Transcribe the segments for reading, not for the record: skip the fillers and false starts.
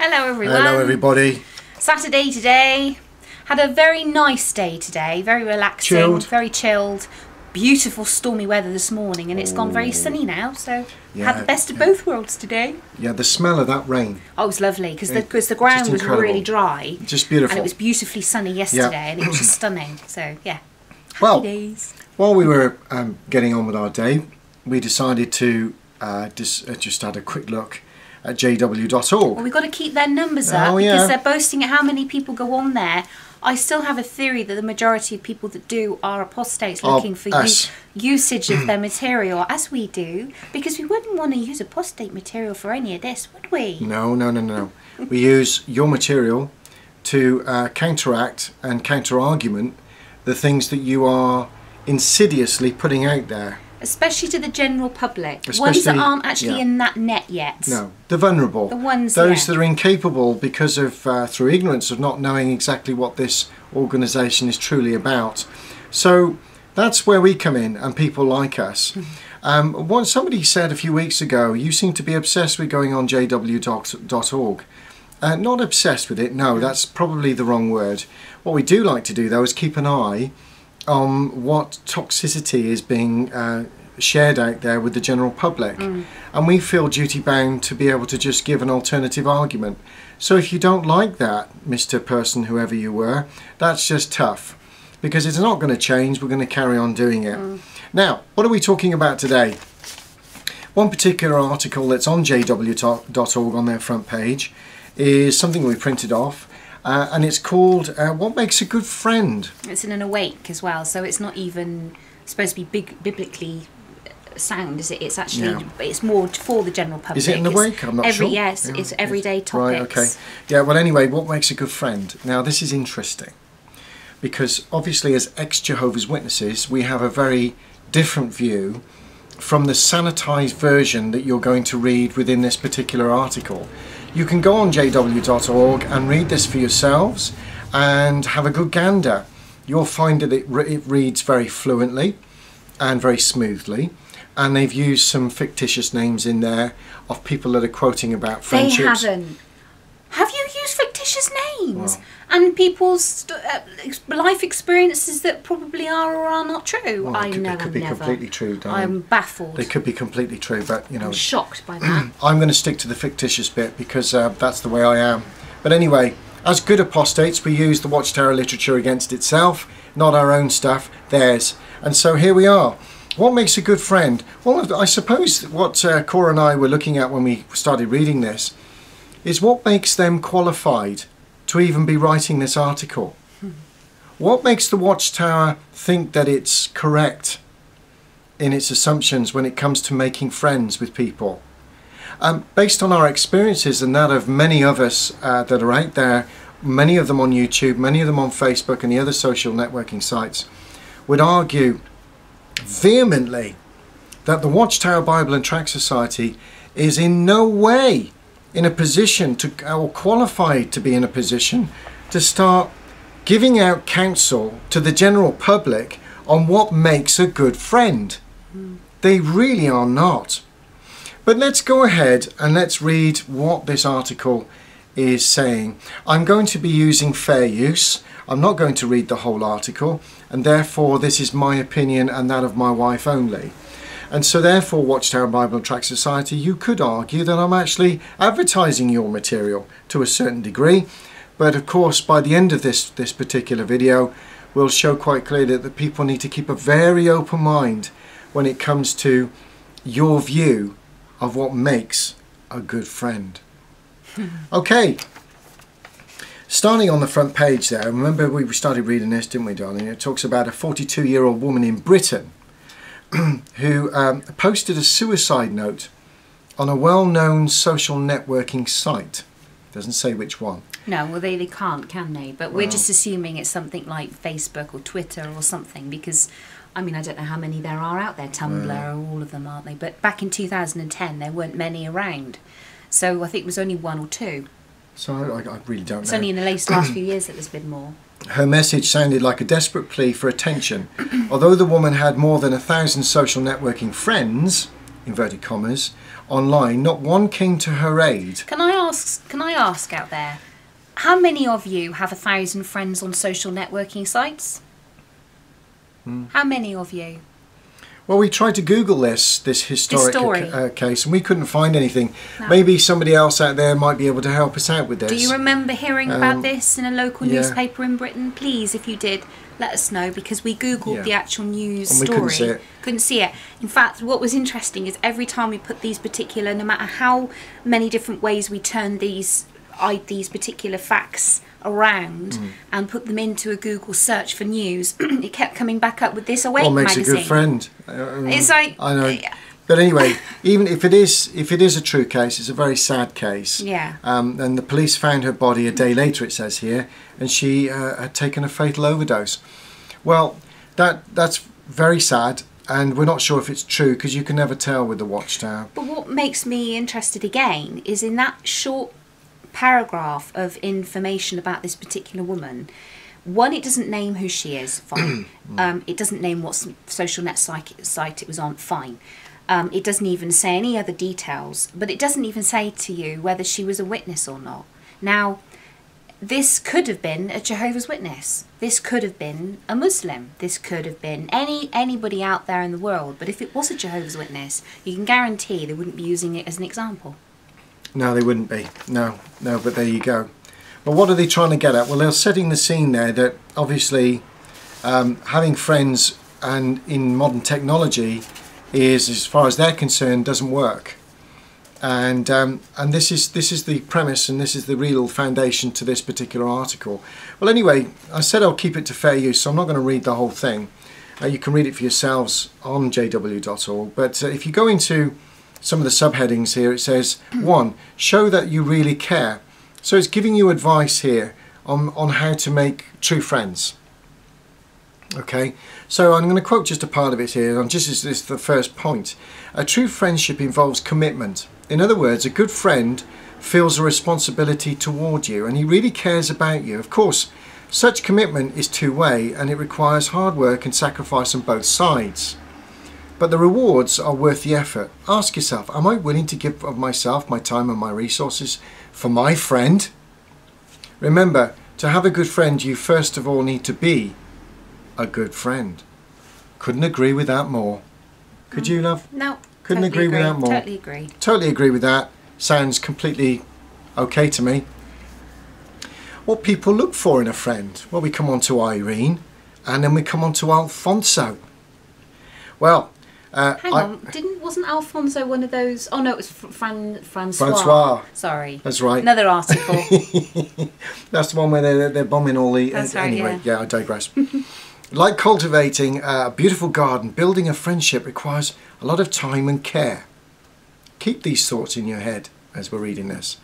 Hello everyone. Hello everybody. Saturday today. Had a very nice day today, very relaxing, very chilled. Beautiful stormy weather this morning, and it's gone very sunny now, so had the best of both worlds today. Yeah, the smell of that rain. Oh, it was lovely because the ground was really dry. Just beautiful. And it was beautifully sunny yesterday, and it was just stunning. So yeah, happy days. While we were getting on with our day, we decided to just had a quick look at jw.org. Well, we've got to keep their numbers up because they're boasting at how many people go on there. I still have a theory that the majority of people that do are apostates looking for usage of their material, as we do, because we wouldn't want to use apostate material for any of this, would we? No. We use your material to counteract and counter-argument the things that you are insidiously putting out there. Especially to the general public, ones that aren't actually in that net yet. No, the vulnerable, the ones, those that are incapable because of through ignorance of not knowing exactly what this organisation is truly about. So that's where we come in, and people like us. Somebody said a few weeks ago, you seem to be obsessed with going on jw.org. Not obsessed with it, no, that's probably the wrong word. What we do like to do though is keep an eye on what toxicity is being shared out there with the general public, and we feel duty bound to be able to just give an alternative argument. So if you don't like that, Mr. Person, whoever you were, that's just tough, because it's not going to change. We're going to carry on doing it. Now, what are we talking about today? One particular article that's on jw.org on their front page is something we printed off. And it's called What Makes a Good Friend? It's in an awake as well, so it's not even supposed to be biblically sound, is it? It's actually, it's more for the general public. Is it in the awake? I'm not sure. Yes, it's everyday topics. Right, okay. Yeah, well anyway, what makes a good friend? Now this is interesting, because obviously as ex-Jehovah's Witnesses, we have a very different view from the sanitized version that you're going to read within this particular article. You can go on jw.org and read this for yourselves and have a good gander. You'll find that it reads very fluently and very smoothly, and they've used some fictitious names in there of people that are quoting about friendships. They haven't. Have you used fictitious names? And people's life experiences that probably are or are not true? Well, they could be completely true, darling. I'm baffled. They could be completely true, but you know, I'm shocked by that. I'm going to stick to the fictitious bit because that's the way I am. But anyway, as good apostates, we use the Watchtower literature against itself, not our own stuff, theirs. And so here we are. What makes a good friend? Well, I suppose what Cora and I were looking at when we started reading this is what makes them qualified to even be writing this article. What makes the Watchtower think that it's correct in its assumptions when it comes to making friends with people? Based on our experiences and that of many of us that are out there, many of them on YouTube, many of them on Facebook and the other social networking sites, would argue vehemently that the Watchtower Bible and Tract Society is in no way in a position to, or qualified to be in a position to start giving out counsel to the general public on what makes a good friend. They really are not. But let's go ahead and let's read what this article is saying. I'm going to be using fair use. I'm not going to read the whole article, and therefore this is my opinion and that of my wife only. And so therefore, Watchtower Bible and Tract Society, you could argue that I'm actually advertising your material to a certain degree. But of course, by the end of this particular video, we'll show quite clearly that people need to keep a very open mind when it comes to your view of what makes a good friend. Okay. Starting on the front page there, remember we started reading this, didn't we, darling? It talks about a 42-year-old woman in Britain who posted a suicide note on a well-known social networking site. Doesn't say which one. No, well they can't, can they? But we're just assuming it's something like Facebook or Twitter or something, because I mean, I don't know how many there are out there, Tumblr, all of them, aren't they? But back in 2010 there weren't many around, so I think it was only one or two. So I really don't know. It's only in the last few years that there's been more. Her message sounded like a desperate plea for attention. Although the woman had more than 1,000 social networking friends, inverted commas, online, not one came to her aid. Can I ask out there, how many of you have 1,000 friends on social networking sites? How many of you? Well, we tried to Google this historic case, and we couldn't find anything. No. Maybe somebody else out there might be able to help us out with this. Do you remember hearing about this in a local newspaper in Britain? Please, if you did, let us know, because we Googled the actual news story. Couldn't see it. In fact, what was interesting is every time we put these particular, no matter how many different ways we turned these particular facts around and put them into a Google search for news, it kept coming back up with this Awake magazine. Makes a good friend. It's like, I know. But anyway, even if it is a true case, it's a very sad case. Yeah. And the police found her body a day later, it says here, and she had taken a fatal overdose. Well, that's very sad, and we're not sure if it's true, because you can never tell with the Watchtower. But what makes me interested again is in that short paragraph of information about this particular woman. One, it doesn't name who she is, fine. It doesn't name what social net site it was on, fine. It doesn't even say any other details, but it doesn't even say to you whether she was a witness or not. Now, this could have been a Jehovah's Witness. This could have been a Muslim. This could have been anybody out there in the world. But if it was a Jehovah's Witness, you can guarantee they wouldn't be using it as an example. No, they wouldn't be. No, but there you go. But what are they trying to get at? Well, they're setting the scene there that obviously having friends and in modern technology is, as far as they're concerned, doesn't work. And this is the premise, and this is the real foundation to this particular article. Well, anyway, I said I'll keep it to fair use, so I'm not going to read the whole thing. You can read it for yourselves on jw.org. But if you go into some of the subheadings here, it says, 1, show that you really care. So it's giving you advice here on how to make true friends. Okay, so I'm going to quote just a part of it here, and just as this the first point. A true friendship involves commitment. In other words, a good friend feels a responsibility toward you, and he really cares about you. Of course, such commitment is two-way, and it requires hard work and sacrifice on both sides. But the rewards are worth the effort. Ask yourself, am I willing to give of myself, my time and my resources for my friend? Remember, to have a good friend, you first of all need to be a good friend. Couldn't agree with that more. Could you, love? No. Couldn't agree with that more. Totally agree. Totally agree with that. Sounds completely okay to me. What people look for in a friend? Well, we come on to Irene, and then we come on to Alfonso. Well, hang on, wasn't Alfonso one of those? Oh no, it was Francois. Sorry, that's right. Another article. That's the one where they're bombing all the. That's right, anyway, yeah, I digress. Like cultivating a beautiful garden, building a friendship requires a lot of time and care. Keep these thoughts in your head as we're reading this.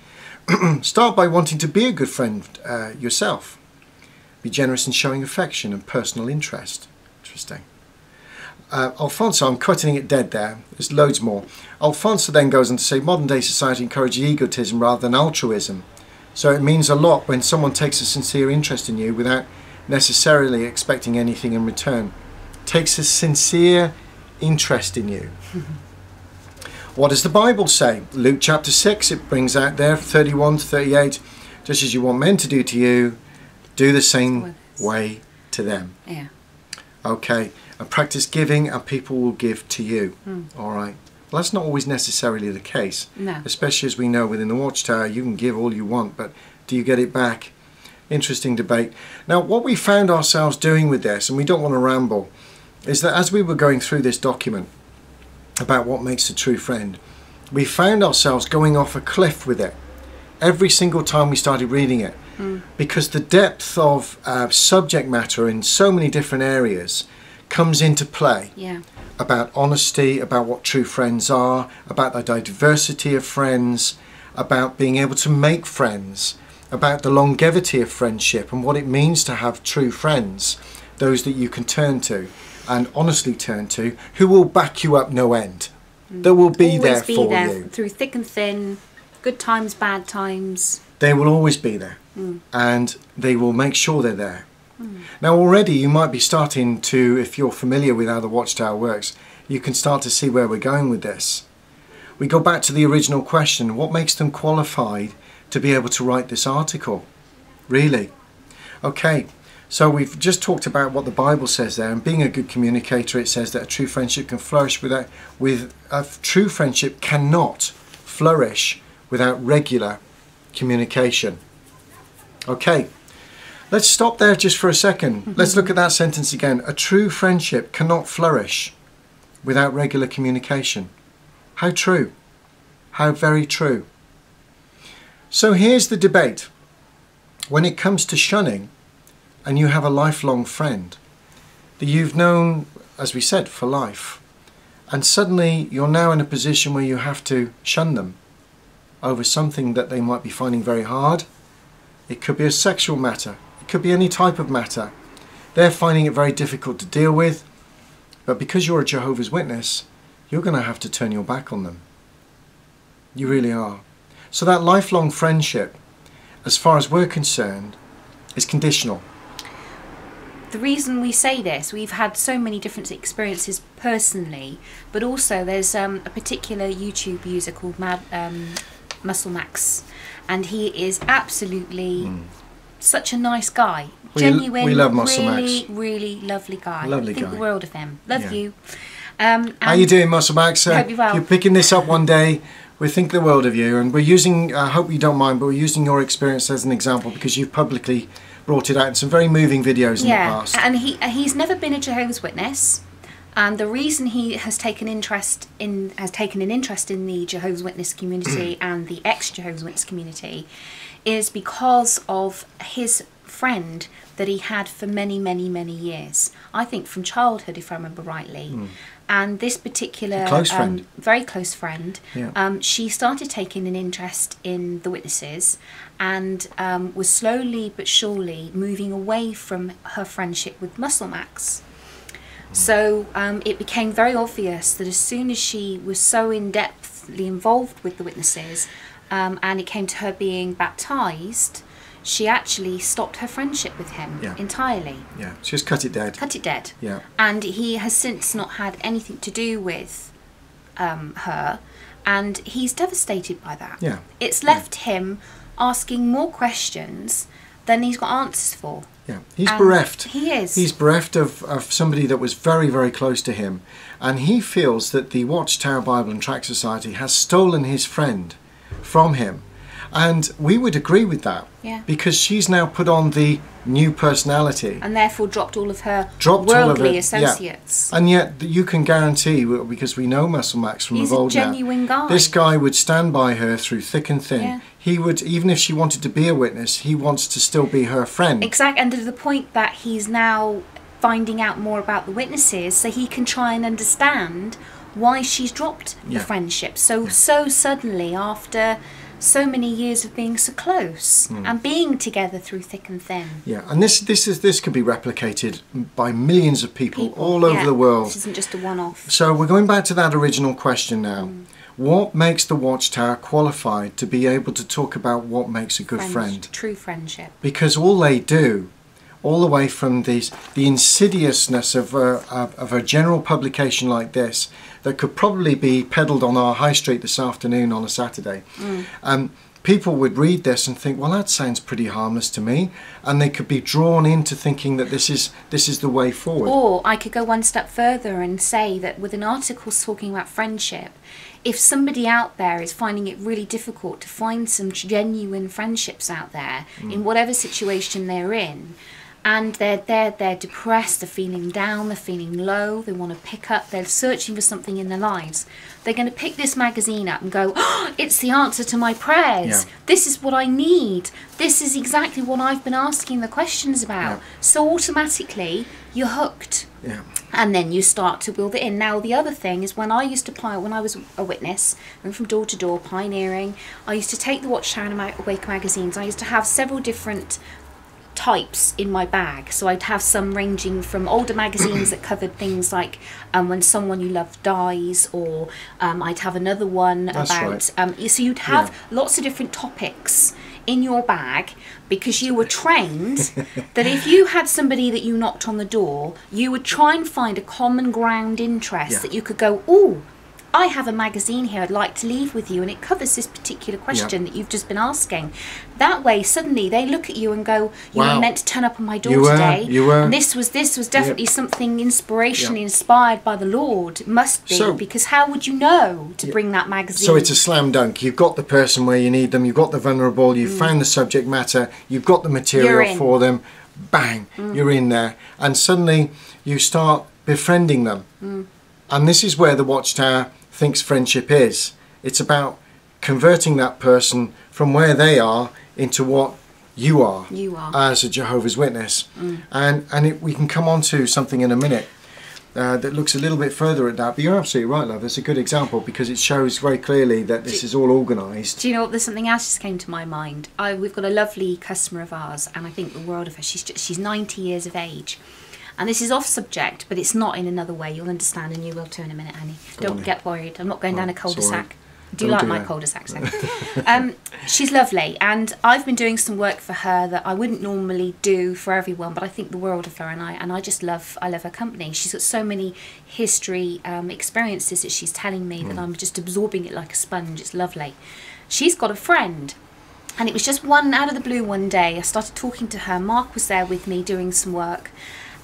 Start by wanting to be a good friend yourself. Be generous in showing affection and personal interest. Interesting. Alfonso, I'm cutting it dead there. There's loads more. Alfonso then goes on to say modern day society encourages egotism rather than altruism. So it means a lot when someone takes a sincere interest in you without necessarily expecting anything in return. Takes a sincere interest in you. What does the Bible say? Luke chapter 6, it brings out there 31 to 38. Just as you want men to do to you, do the same way to them. Yeah. Okay. And practice giving, and people will give to you. All right. Well, that's not always necessarily the case. No. Especially as we know within the Watchtower, you can give all you want, but do you get it back? Interesting debate. Now, what we found ourselves doing with this, and we don't want to ramble, is that as we were going through this document about what makes a true friend, we found ourselves going off a cliff with it every single time we started reading it, because the depth of subject matter in so many different areas comes into play. Yeah. About honesty, about what true friends are, about the diversity of friends, about being able to make friends, about the longevity of friendship and what it means to have true friends, those that you can turn to and honestly turn to, who will back you up no end. They will be there for you. Through thick and thin, good times, bad times. They will always be there, and they will make sure they're there. Now already you might be starting to, if you're familiar with how the Watchtower works, you can start to see where we're going with this. We go back to the original question, what makes them qualified to be able to write this article. Really. Okay, so we've just talked about what the Bible says there, and being a good communicator, it says that a true friendship can flourish true friendship cannot flourish without regular communication. Okay, let's stop there just for a second. Let's look at that sentence again. A true friendship cannot flourish without regular communication. How true? How very true. So here's the debate. When it comes to shunning, and you have a lifelong friend that you've known, as we said, for life, and suddenly you're now in a position where you have to shun them over something that they might be finding very hard. It could be a sexual matter. It could be any type of matter. They're finding it very difficult to deal with, but because you're a Jehovah's Witness, you're going to have to turn your back on them. You really are. So that lifelong friendship, as far as we're concerned, is conditional. The reason we say this, we've had so many different experiences personally, but also there's a particular YouTube user called Muscle Max, and he is absolutely such a nice guy. Genuine, we love Muscle really, Max. Really lovely guy. Lovely Think guy. the world of him. Love you. How you doing, Muscle Max? Hope you're well. If you're picking this up one day, we think the world of you, and we're using, I hope you don't mind, but we're using your experience as an example because you've publicly brought it out in some very moving videos in the past. Yeah, and he's never been a Jehovah's Witness, and the reason he has taken an interest in the Jehovah's Witness community and the ex-Jehovah's Witness community is because of his friend that he had for many, many, many years. I think from childhood, if I remember rightly. And this particular very close friend, she started taking an interest in the witnesses and was slowly but surely moving away from her friendship with Muscle Max. So it became very obvious that as soon as she was so in-depthly involved with the witnesses and it came to her being baptised, she actually stopped her friendship with him entirely. Yeah, she just cut it dead. Cut it dead. Yeah. And he has since not had anything to do with her, and he's devastated by that. Yeah. It's left him asking more questions than he's got answers for. Yeah, he's bereft. He is. He's bereft of somebody that was very, very close to him, and he feels that the Watchtower Bible and Tract Society has stolen his friend from him. And we would agree with that, because she's now put on the new personality. And therefore dropped all of her worldly associates. Yeah. And yet you can guarantee, because we know Muscle Max from of old now. He's a genuine guy. This guy would stand by her through thick and thin. Yeah. He would, even if she wanted to be a witness, he wants to still be her friend. Exactly, and to the point that he's now finding out more about the witnesses so he can try and understand why she's dropped the friendship so suddenly after so many years of being so close and being together through thick and thin. Yeah, and this could be replicated by millions of people all over the world. This isn't just a one-off. So we're going back to that original question now. What makes the Watchtower qualified to be able to talk about what makes a good friend? True friendship. Because all they do, all the way from the insidiousness of a general publication like this that could probably be peddled on our high street this afternoon on a Saturday. People would read this and think, well, that sounds pretty harmless to me, and they could be drawn into thinking that this is the way forward. Or I could go one step further and say that with an article talking about friendship, if somebody out there is finding it really difficult to find some genuine friendships out there in whatever situation they're in, and they're depressed, they're feeling down, they're feeling low, they want to pick up, they're searching for something in their lives, they're going to pick this magazine up and go, oh, it's the answer to my prayers. This is what I need. This is exactly what I've been asking the questions about. So automatically you're hooked. And then you start to build it in. Now the other thing is when I was a witness, went from door to door pioneering, I used to take the Watchtower and Awake magazines. I used to have several different types in my bag, so I'd have some ranging from older magazines that covered things like when someone you love dies, or I'd have another one about so you'd have lots of different topics in your bag, because you were trained that if you had somebody that you knocked on the door, you would try and find a common ground interest that you could go, oh, I have a magazine here I'd like to leave with you, and it covers this particular question that you've just been asking. That way, suddenly they look at you and go, you were meant to turn up on my door today. You were. And this was definitely something inspirationally inspired by the Lord. It must be, because how would you know to bring that magazine? So it's a slam dunk. You've got the person where you need them. You've got the vulnerable. You've found the subject matter. You've got the material for them. Bang, you're in there. And suddenly you start befriending them. And this is where the Watchtower thinks friendship is. It's about converting that person from where they are into what you are as a Jehovah's Witness. And we can come on to something in a minute that looks a little bit further at that. But you're absolutely right, love. It's a good example because it shows very clearly that this is all organised. Do you know what? There's something else just came to my mind. We've got a lovely customer of ours, and I think the world of her. She's 90 years of age. And this is off subject, but it's not in another way. You'll understand, and you will too in a minute, Annie. Don't get worried. I'm not going down a cul-de-sac. Do you like my cul-de-sacs then? She's lovely, and I've been doing some work for her that I wouldn't normally do for everyone, but I think the world of her, and I just love her company. She's got so many history experiences that she's telling me that I'm just absorbing it like a sponge. It's lovely. She's got a friend, and it was just one out of the blue one day. I started talking to her. Mark was there with me doing some work.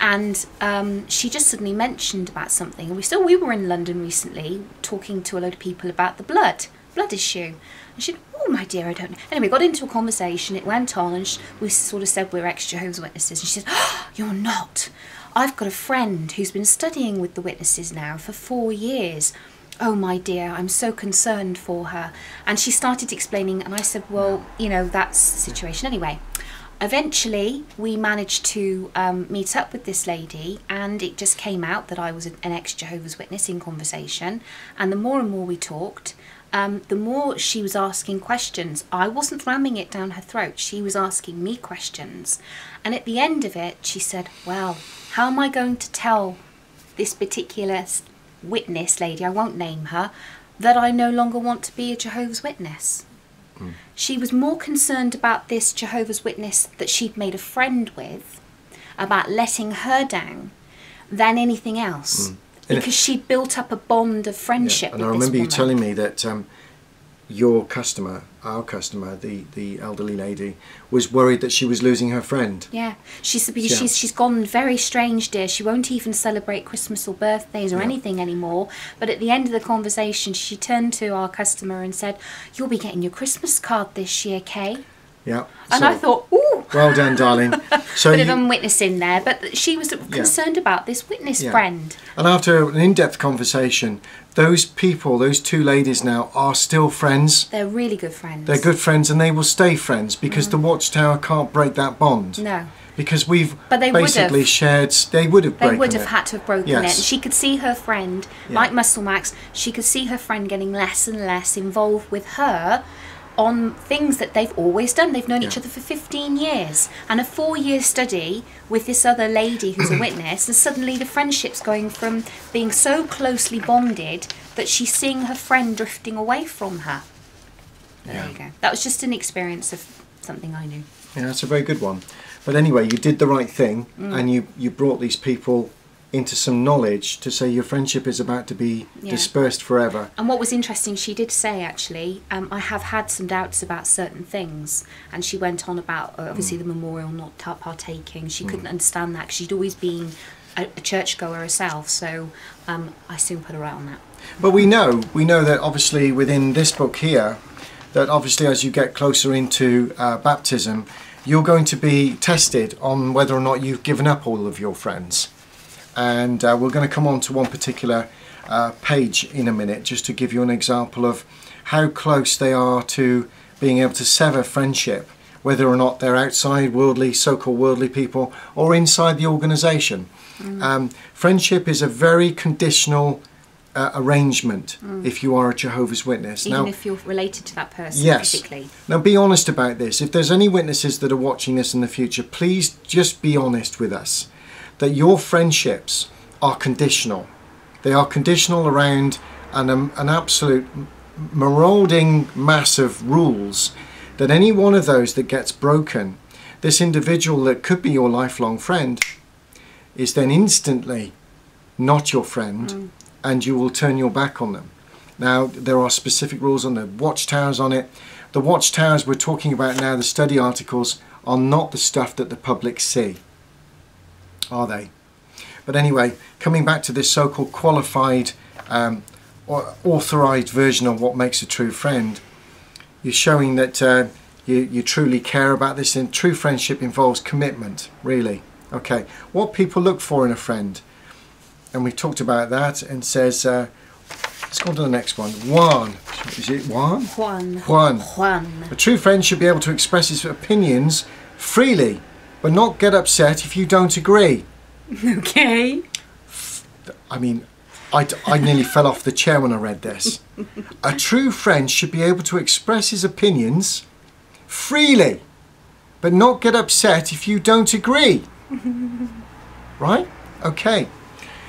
And she just suddenly mentioned about something. And we were in London recently talking to a load of people about the blood issue. And she said, oh, my dear, I don't know. Anyway, we got into a conversation. It went on, and we sort of said we're ex-Jehovah's Witnesses. And she said, oh, you're not. I've got a friend who's been studying with the Witnesses now for 4 years. Oh, my dear, I'm so concerned for her. And she started explaining, and I said, well, you know, that's the situation. Anyway, eventually, we managed to meet up with this lady, and it just came out that I was an ex-Jehovah's Witness in conversation. And the more and more we talked, the more she was asking questions. I wasn't ramming it down her throat. She was asking me questions. And at the end of it, she said, well, how am I going to tell this particular witness lady, I won't name her, that I no longer want to be a Jehovah's Witness? She was more concerned about this Jehovah's Witness that she'd made a friend with, about letting her down, than anything else. Because she'd built up a bond of friendship with this woman. And I remember you telling me that your customer, our customer, the elderly lady, was worried that she was losing her friend. Yeah, she's gone very strange, dear. She won't even celebrate Christmas or birthdays or anything anymore. But at the end of the conversation, she turned to our customer and said, you'll be getting your Christmas card this year, Kay. Yeah. And I thought, ooh. Well done, darling. So bit of a witness in there, but she was concerned about this witness friend. And after an in-depth conversation, those people, those two ladies now, are still friends. They're really good friends. They're good friends, and they will stay friends because the Watchtower can't break that bond. No. Because we've basically shared. They would have broken it. They would have had to have broken it. And she could see her friend, like Muscle Max, she could see her friend getting less and less involved with her on things that they've always done. They've known each other for 15 years. And a 4-year study with this other lady who's a witness, and suddenly the friendship's going from being so closely bonded that she's seeing her friend drifting away from her. There you go. That was just an experience of something I knew. Yeah, that's a very good one. But anyway, you did the right thing, and you brought these people into some knowledge to say your friendship is about to be dispersed forever. And what was interesting, she did say actually, I have had some doubts about certain things, and she went on about obviously the memorial not partaking. She couldn't understand that because she'd always been a churchgoer herself, so I soon put her out on that. But we know that obviously within this book here, that obviously as you get closer into baptism, you're going to be tested on whether or not you've given up all of your friends. And we're going to come on to one particular page in a minute, just to give you an example of how close they are to being able to sever friendship, whether or not they're outside worldly, so-called worldly people, or inside the organisation. Friendship is a very conditional arrangement if you are a Jehovah's Witness. Even if you're related to that person physically. Now be honest about this. If there's any witnesses that are watching this in the future, please just be honest with us. That your friendships are conditional. They are conditional around an absolute marauding mass of rules, that any one of those that gets broken, this individual that could be your lifelong friend is then instantly not your friend, and you will turn your back on them. Now, there are specific rules on the watchtowers on it. The watchtowers we're talking about now, the study articles, are not the stuff that the public see, are they? But anyway, coming back to this so-called qualified or authorized version of what makes a true friend, you're showing that you truly care about this, and true friendship involves commitment, really. Okay, what people look for in a friend, and we've talked about that, and says, let's go on to the next one. Juan. Is it Juan? Juan. A true friend should be able to express his opinions freely, but not get upset if you don't agree. Okay. I mean, I nearly fell off the chair when I read this. A true friend should be able to express his opinions freely, but not get upset if you don't agree. Right? Okay.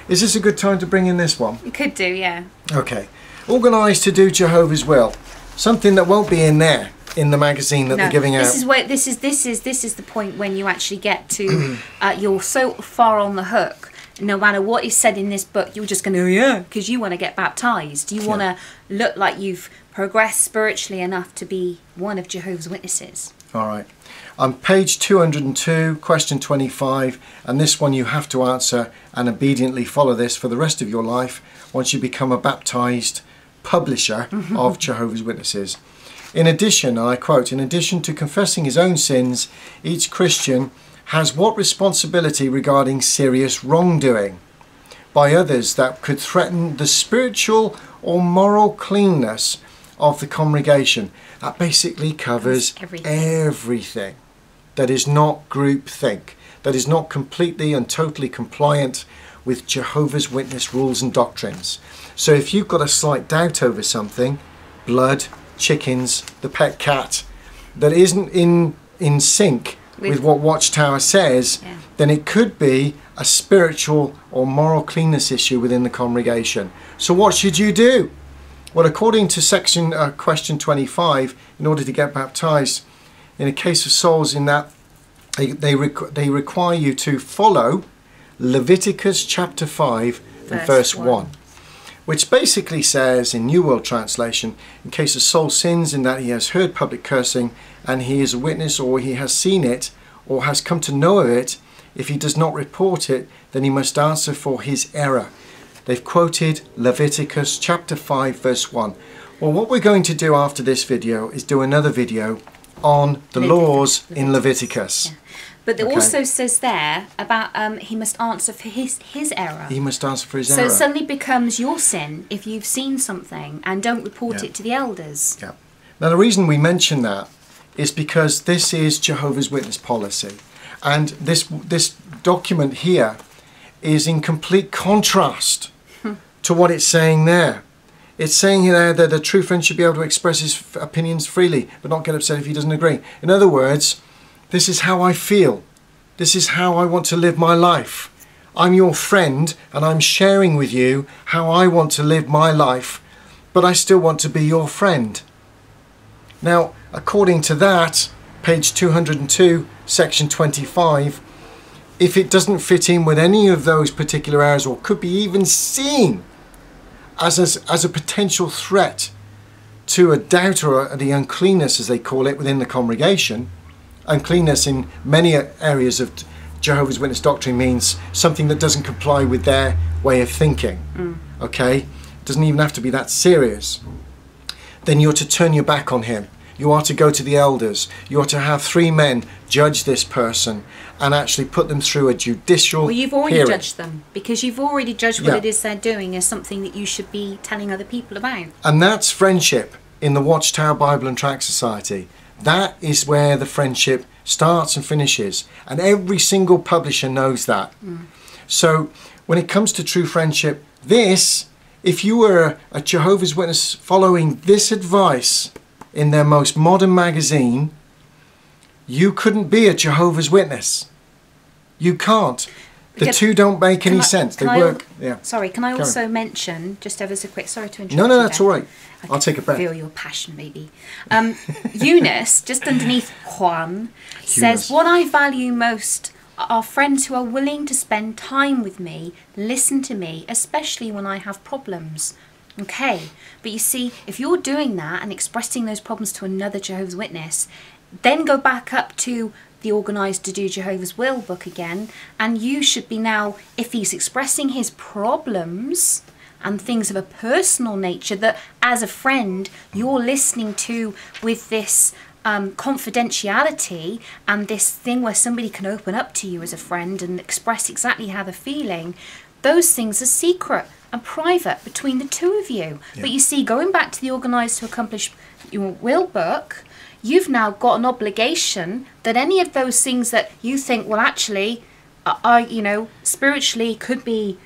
Is this a good time to bring in this one? You could do, yeah. Okay. Organised to do Jehovah's will. Something that won't be in there in the magazine that they're giving out. This is the point when you actually get to you're so far on the hook. No matter what is said in this book, you're just going to, yeah, because you want to get baptized. You want to look like you've progressed spiritually enough to be one of Jehovah's Witnesses. All right. On page 202, question 25, and this one you have to answer and obediently follow this for the rest of your life once you become a baptized publisher of Jehovah's Witnesses. In addition, and I quote, in addition to confessing his own sins, each Christian has what responsibility regarding serious wrongdoing by others that could threaten the spiritual or moral cleanness of the congregation. That basically covers everything that is not groupthink, that is not completely and totally compliant with Jehovah's Witness rules and doctrines. So if you've got a slight doubt over something, blood, chickens, the pet cat, that isn't in sync with what Watchtower says, then it could be a spiritual or moral cleanness issue within the congregation. So what should you do? Well, according to question 25, in order to get baptized, in a case of souls in that, they require you to follow Leviticus chapter 5 and verse 1. Which basically says, in New World Translation, in case a soul sins in that he has heard public cursing and he is a witness, or he has seen it or has come to know of it, if he does not report it, then he must answer for his error. They've quoted Leviticus chapter 5 verse 1. Well, what we're going to do after this video is do another video on the laws in Leviticus. Yeah. But it also says there about he must answer for his error. He must answer for his error. So it suddenly becomes your sin if you've seen something and don't report it to the elders. Yeah. Now the reason we mention that is because this is Jehovah's Witness policy. And this document here is in complete contrast to what it's saying there. It's saying there that a true friend should be able to express his opinions freely, but not get upset if he doesn't agree. In other words, this is how I feel. This is how I want to live my life. I'm your friend and I'm sharing with you how I want to live my life, but I still want to be your friend. Now, according to that, page 202, section 25, if it doesn't fit in with any of those particular areas or could be even seen as a potential threat to a doubt or the uncleanness, as they call it, within the congregation, uncleanness in many areas of Jehovah's Witness doctrine means something that doesn't comply with their way of thinking. Okay? It doesn't even have to be that serious. Then you're to turn your back on him. You are to go to the elders. You are to have 3 men judge this person and actually put them through a judicial Well, you've already hearing. judged them, because you've already judged what it is they're doing as something that you should be telling other people about. And that's friendship in the Watchtower Bible and Tract Society. That is where the friendship starts and finishes. And every single publisher knows that. So when it comes to true friendship, if you were a Jehovah's Witness following this advice in their most modern magazine, you couldn't be a Jehovah's Witness. You can't. The two don't make any sense. They work. Sorry, can I also mention, just ever so quick, sorry to interrupt No, you that's all right. I'll take a breath. I feel your passion, baby. Eunice, just underneath Juan, says, what I value most are friends who are willing to spend time with me, listen to me, especially when I have problems. Okay, but you see, if you're doing that and expressing those problems to another Jehovah's Witness, then go back up to the Organised to Do Jehovah's Will book again, and you should be now, if he's expressing his problems and things of a personal nature that as a friend you're listening to with this confidentiality and this thing where somebody can open up to you as a friend and express exactly how they're feeling, those things are secret and private between the two of you. Yeah. But you see, going back to the Organised to Accomplish Your Will book, you've now got an obligation that any of those things that you think, well, actually, spiritually could be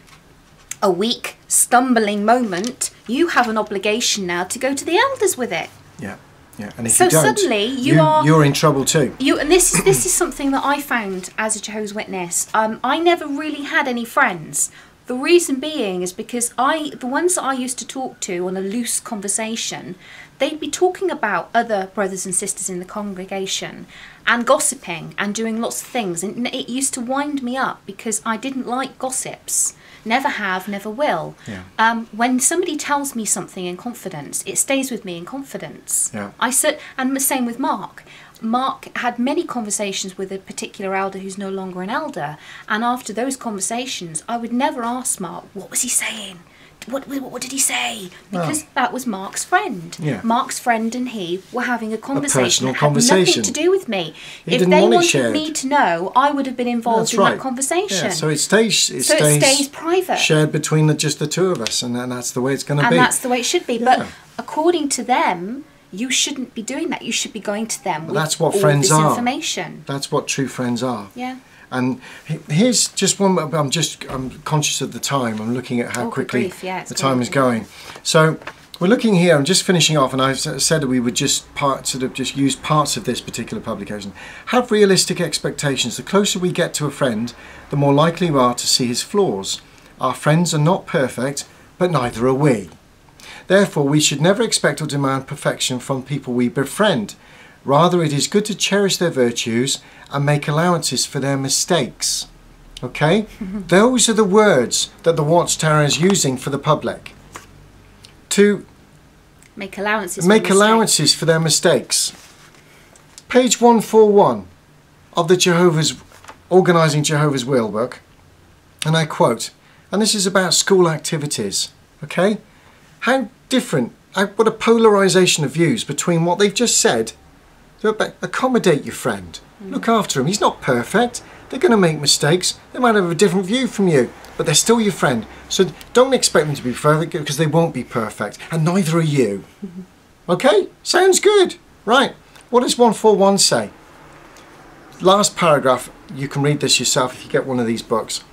a weak, stumbling moment, you have an obligation now to go to the elders with it. Yeah. Yeah, and if so you don't, suddenly you're in trouble too. And this is something that I found as a Jehovah's Witness. I never really had any friends. The reason being is because the ones that I used to talk to on a loose conversation, they'd be talking about other brothers and sisters in the congregation and gossiping and doing lots of things, and it used to wind me up because I didn't like gossips. Never have, never will. Yeah. When somebody tells me something in confidence, it stays with me in confidence. Yeah. And the same with Mark. Mark had many conversations with a particular elder who's no longer an elder, and after those conversations I would never ask Mark, what was he saying? What did he say? Because that was Mark's friend. Yeah. Mark's friend and he were having a conversation that had nothing to do with me. He if they wanted me to know, I would have been involved in that conversation. Yeah, so it stays private. Shared between just the two of us, and that's the way it's going to be. And that's the way it should be. Yeah. But according to them, you shouldn't be doing that. You should be going to them with that's what all friends this are. Information. That's what true friends are. Yeah. And here's just one. I'm conscious of the time. I'm looking at how quickly the time is going. So we're looking here. I'm just finishing off, and I've said that we would just use parts of this particular publication. Have realistic expectations. The closer we get to a friend, the more likely we are to see his flaws. Our friends are not perfect, but neither are we. Therefore, we should never expect or demand perfection from people we befriend. Rather, it is good to cherish their virtues and make allowances for their mistakes. Okay? Those are the words that the Watchtower is using for the public. To make allowances for their mistakes. Page 141 of the Organising Jehovah's Will book. And I quote, and this is about school activities. Okay? How different, what a polarisation of views between what they've just said. Accommodate your friend. Look after him. He's not perfect. They're going to make mistakes. They might have a different view from you, but they're still your friend. So don't expect them to be perfect, because they won't be perfect, and neither are you. Okay? Sounds good. Right. What does 141 say? Last paragraph. You can read this yourself if you get one of these books.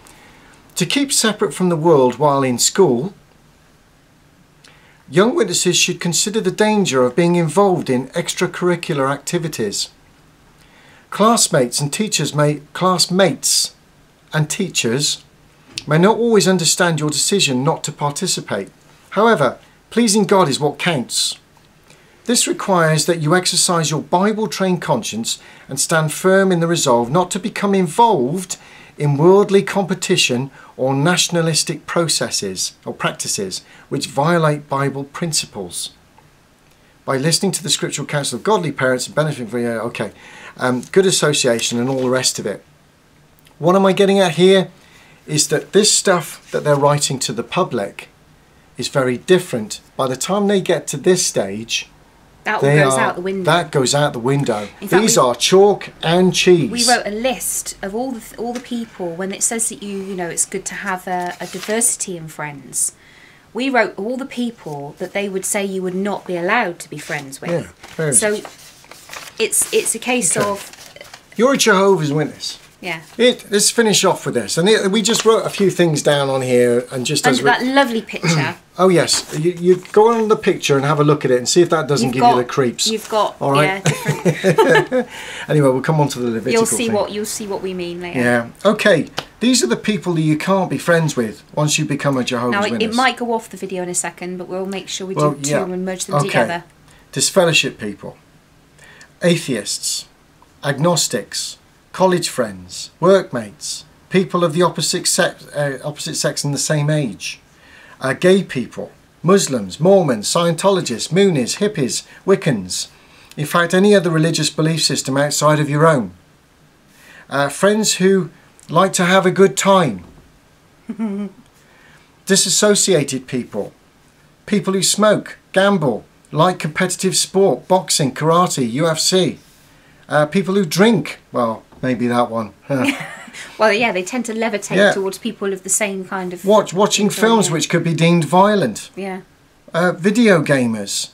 To keep separate from the world while in school, young witnesses should consider the danger of being involved in extracurricular activities. Classmates and teachers may not always understand your decision not to participate. However, pleasing God is what counts. This requires that you exercise your Bible-trained conscience and stand firm in the resolve not to become involved in worldly competition or nationalistic processes or practices which violate Bible principles. By listening to the scriptural counsel of godly parents and benefiting from good association and all the rest of it. What am I getting at here is that this stuff that they're writing to the public is very different. By the time they get to this stage, that goes out the window. That goes out the window. These are chalk and cheese. We wrote a list of all the people. When it says that it's good to have a diversity in friends, we wrote all the people that they would say you would not be allowed to be friends with. Yeah, so it's a case of... You're a Jehovah's Witness. Yeah. Let's finish off with this. And we just wrote a few things down on here. And just under that lovely picture. Oh, yes. You go on the picture and have a look at it and see if that doesn't give you the creeps. You've got, all right? different... Anyway, we'll come on to the Levitical You'll see what we mean later. Yeah. Okay. These are the people that you can't be friends with once you become a Jehovah's Witness. Now, it might go off the video in a second, but we'll make sure we do two and merge them together. Disfellowship people. Atheists. Agnostics. College friends. Workmates. People of the opposite sex and the same age. Gay people. Muslims, Mormons, Scientologists, Moonies, hippies, Wiccans. In fact, any other religious belief system outside of your own. Friends who like to have a good time. Disassociated people. People who smoke, gamble, like competitive sport, boxing, karate, UFC. People who drink. Well, maybe that one. Well, yeah, they tend to levitate towards people of the same kind of... Watching films which could be deemed violent. Yeah. Video gamers.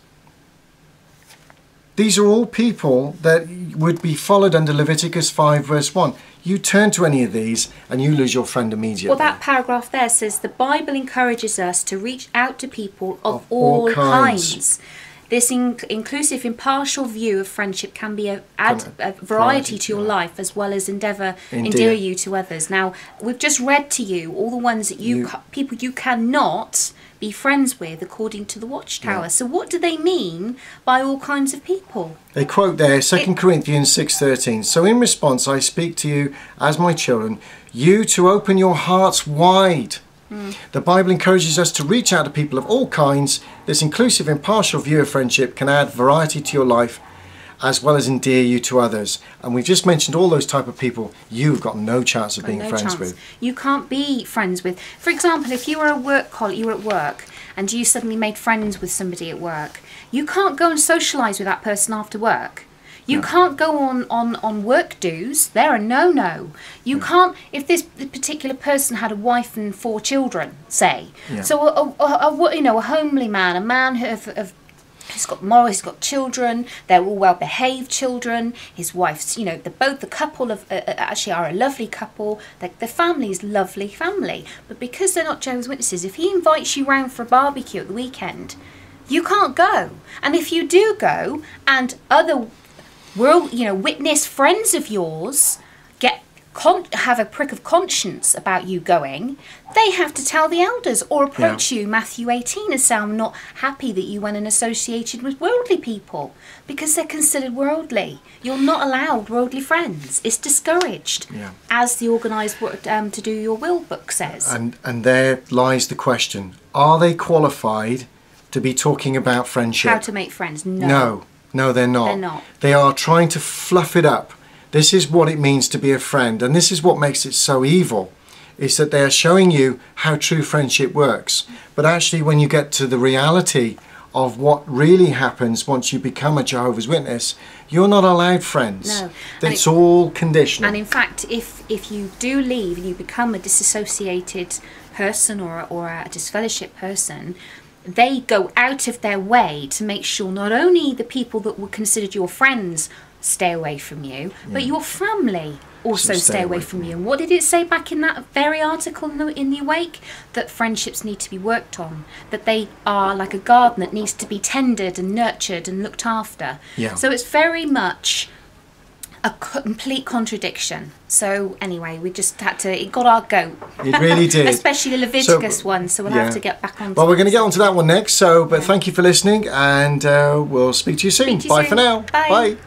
These are all people that would be followed under Leviticus 5 verse 1. You turn to any of these and you lose your friend immediately. Well, that paragraph there says the Bible encourages us to reach out to people of all kinds. This inclusive, impartial view of friendship can be add a variety to your life, as well as endear you to others. Now, we've just read to you all the ones that people you cannot be friends with, according to the Watchtower. So what do they mean by all kinds of people? They quote there 2 Corinthians 6:13. So in response, I speak to you as my children, you to open your hearts wide. The Bible encourages us to reach out to people of all kinds. This inclusive, impartial view of friendship can add variety to your life, as well as endear you to others. And we just mentioned all those type of people you've got no chance of being friends with. You can't be friends with. For example, if you were you were at work and you suddenly made friends with somebody at work, you can't go and socialise with that person after work. You can't go on work dues. They're a no-no. You can't, if this particular person had a wife and 4 children, say. So a homely man, a man he's got morals, he's got children, they're all well-behaved children, his wife's, the couple actually are a lovely couple, the family's lovely family, but because they're not Jehovah's Witnesses, if he invites you round for a barbecue at the weekend, you can't go. And if you do go, and other witness friends of yours have a prick of conscience about you going, they have to tell the elders or approach you, Matthew 18, and say, I'm not happy that you went and associated with worldly people, because they're considered worldly. You're not allowed worldly friends. It's discouraged, as the organised to do your will book says. And there lies the question, are they qualified to be talking about friendship? How to make friends? No, they're not. They're not. They are trying to fluff it up. This is what it means to be a friend, and this is what makes it so evil, is that they are showing you how true friendship works. But actually, when you get to the reality of what really happens once you become a Jehovah's Witness, you're not allowed friends. No. It's all conditional. And in fact, if you do leave and you become a disassociated person or a disfellowship person, they go out of their way to make sure not only the people that were considered your friends stay away from you, but your family also stay away from you. And what did it say back in that very article in the Awake? That friendships need to be worked on, that they are like a garden that needs to be tended and nurtured and looked after. So it's very much a complete contradiction. So anyway, we just had to, it got our goat. It really did. Especially the Leviticus one, so we'll have to get back on to Well, we're going to get onto that one next, but thank you for listening, and we'll speak to you soon. Bye for now. Bye. Bye.